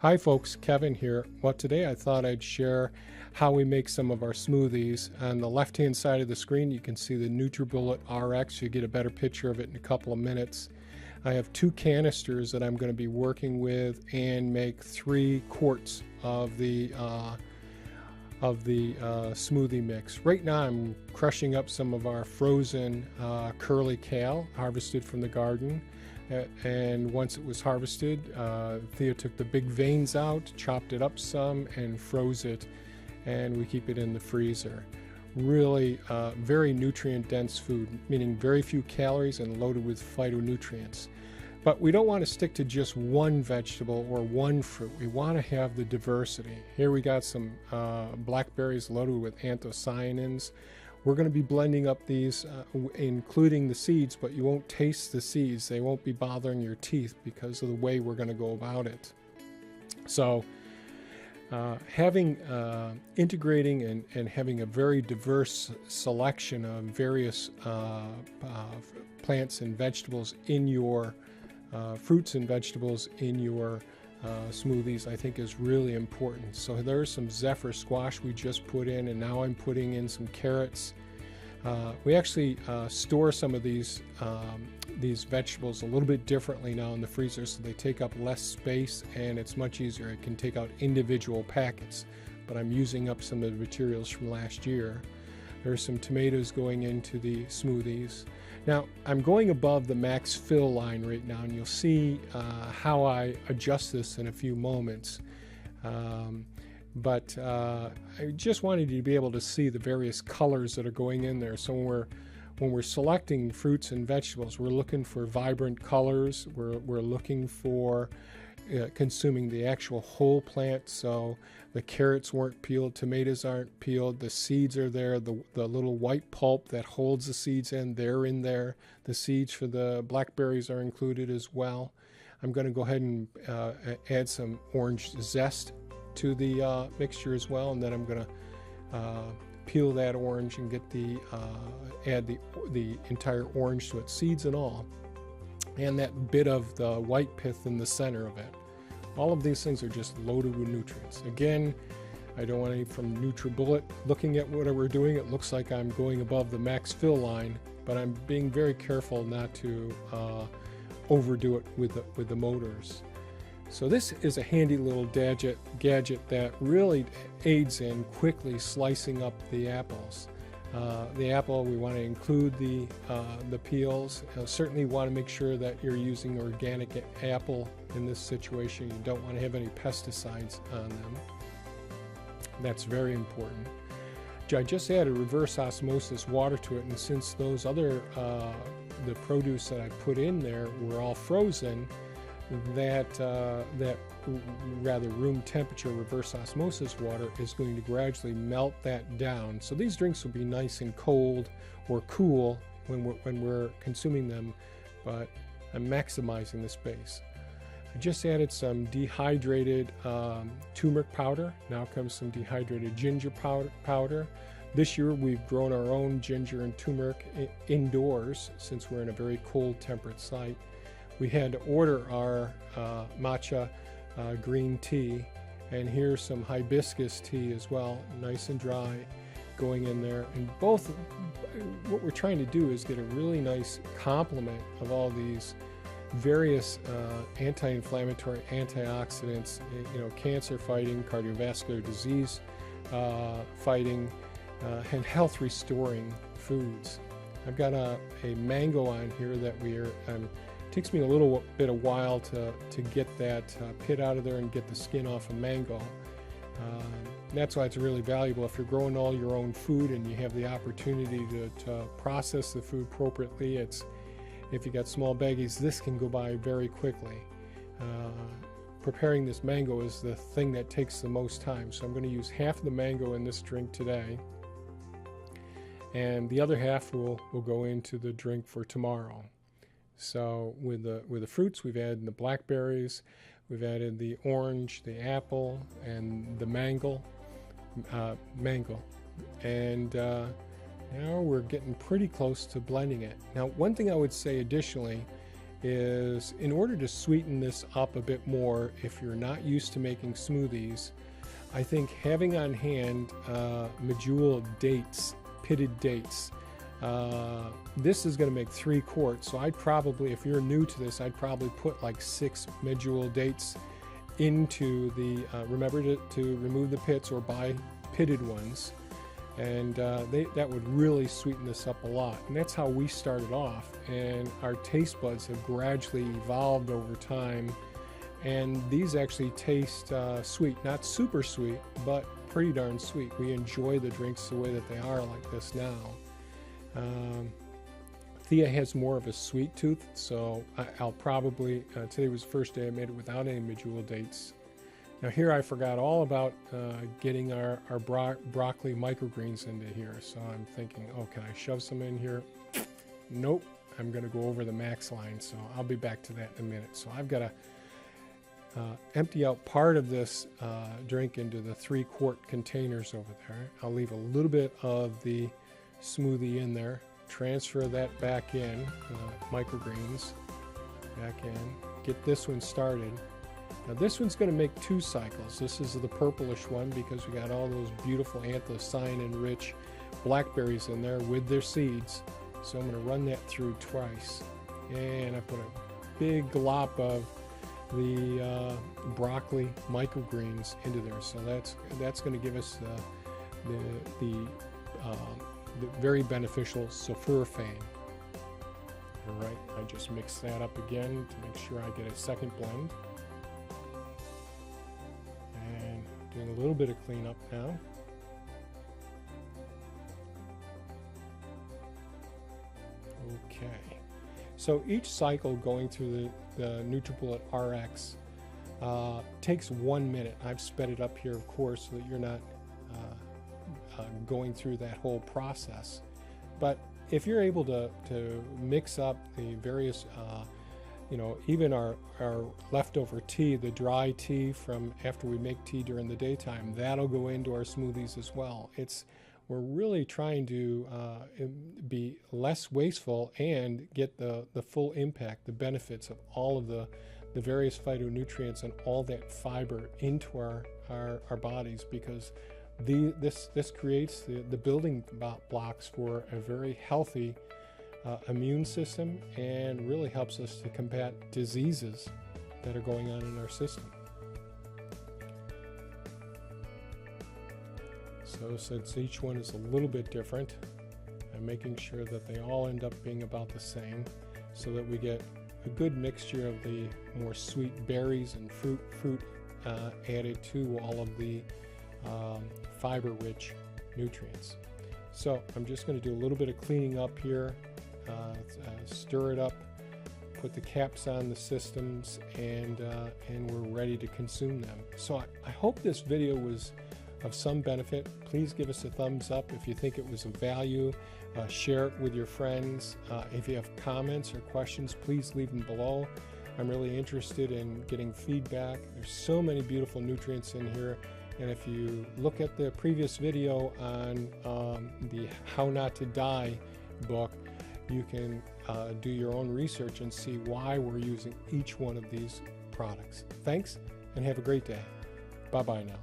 Hi folks, Kevin here. Well, today I thought I'd share how we make some of our smoothies. On the left hand side of the screen you can see the NutriBullet RX. You get a better picture of it in a couple of minutes. I have 2 canisters that I'm going to be working with and make 3 quarts of the smoothie mix. Right now I'm crushing up some of our frozen curly kale harvested from the garden. And once it was harvested, Thea took the big veins out, chopped it up some, and froze it, and we keep it in the freezer. Really very nutrient-dense food, meaning very few calories and loaded with phytonutrients. But we don't want to stick to just one vegetable or one fruit. We want to have the diversity. Here we got some blackberries loaded with anthocyanins. We're going to be blending up these, including the seeds, but you won't taste the seeds. They won't be bothering your teeth because of the way we're going to go about it. So integrating and having a very diverse selection of various plants and vegetables in your fruits and vegetables in your smoothies, I think, is really important. So there's some zephyr squash we just put in, and now I'm putting in some carrots. We actually store some of these vegetables a little bit differently now in the freezer, so they take up less space and it's much easier. I can take out individual packets, but I'm using up some of the materials from last year. There's some tomatoes going into the smoothies. Now, I'm going above the max fill line right now, and you'll see how I adjust this in a few moments. But I just wanted you to be able to see the various colors that are going in there. So when we're selecting fruits and vegetables, we're looking for vibrant colors. We're looking for consuming the actual whole plant. So the carrots weren't peeled, tomatoes aren't peeled, the seeds are there, the little white pulp that holds the seeds in, they're in there. The seeds for the blackberries are included as well. I'm going to go ahead and add some orange zest to the mixture as well, and then I'm going to peel that orange and get add the entire orange to it, seeds and all, and that bit of the white pith in the center of it. All of these things are just loaded with nutrients. Again, I don't want any from NutriBullet. Looking at what we're doing, it looks like I'm going above the max fill line, but I'm being very careful not to overdo it with the motors. So this is a handy little gadget that really aids in quickly slicing up the apples. The apple, we want to include the peels. Certainly want to make sure that you're using organic apple in this situation. You don't want to have any pesticides on them. That's very important. I just added reverse osmosis water to it, and since those other the produce that I put in there were all frozen, that rather room temperature reverse osmosis water is going to gradually melt that down. So these drinks will be nice and cold or cool when we're consuming them, but I'm maximizing the space. I just added some dehydrated turmeric powder. Now comes some dehydrated ginger powder. This year we've grown our own ginger and turmeric indoors since we're in a very cold temperate site. We had to order our matcha green tea, and here's some hibiscus tea as well, nice and dry, going in there. And both, what we're trying to do is get a really nice complement of all these various anti-inflammatory, antioxidants, cancer fighting, cardiovascular disease fighting, and health restoring foods. I've got a mango on here that it takes me a little bit of while to get that pit out of there and get the skin off a mango. That's why it's really valuable if you're growing all your own food and you have the opportunity to process the food appropriately. If you got small baggies, this can go by very quickly. Preparing this mango is the thing that takes the most time, so I'm going to use half of the mango in this drink today, and the other half will go into the drink for tomorrow. So with the fruits, we've added the blackberries, we've added the orange, the apple, and the mango, and now we're getting pretty close to blending it. Now, one thing I would say additionally is in order to sweeten this up a bit more, if you're not used to making smoothies, I think having on hand Medjool dates, pitted dates. This is going to make 3 quarts, so I'd probably, if you're new to this, I'd probably put like 6 Medjool dates into the, remember to remove the pits or buy pitted ones, and that would really sweeten this up a lot. And that's how we started off, and our taste buds have gradually evolved over time, and these actually taste sweet, not super sweet, but pretty darn sweet. We enjoy the drinks the way that they are like this now. Thea has more of a sweet tooth, so I'll probably, today was the first day I made it without any Medjool dates. Now here I forgot all about getting our broccoli microgreens into here, so I'm thinking, oh, can I shove some in here? Nope, I'm going to go over the max line, so I'll be back to that in a minute. So I've got to empty out part of this drink into the 3-quart containers over there. I'll leave a little bit of the smoothie in there, transfer that back in, microgreens back in, get this one started. Now this one's going to make 2 cycles. This is the purplish one because we got all those beautiful anthocyanin rich blackberries in there with their seeds. So I'm going to run that through twice, and I put a big glop of the broccoli microgreens into there. So that's going to give us the very beneficial sulforaphane. All right, I just mix that up again to make sure I get a second blend. And doing a little bit of cleanup now. Okay, so each cycle going through the NutriBullet RX takes 1 minute. I've sped it up here, of course, so that you're not going through that whole process. But if you're able to mix up the various, even our leftover tea, the dry tea from after we make tea during the daytime, that'll go into our smoothies as well. We're really trying to be less wasteful and get the full impact, the benefits of all of the various phytonutrients and all that fiber into our bodies, because this creates the building blocks for a very healthy immune system, and really helps us to combat diseases that are going on in our system. So since each one is a little bit different, I'm making sure that they all end up being about the same, so that we get a good mixture of the more sweet berries and fruit added to all of the fiber-rich nutrients. So I'm just going to do a little bit of cleaning up here, stir it up, put the caps on the systems, and we're ready to consume them. So I hope this video was of some benefit. Please give us a thumbs up if you think it was of value. Share it with your friends. If you have comments or questions, please leave them below. I'm really interested in getting feedback. There's so many beautiful nutrients in here. And if you look at the previous video on the How Not to Die book, you can do your own research and see why we're using each one of these products. Thanks, and have a great day. Bye-bye now.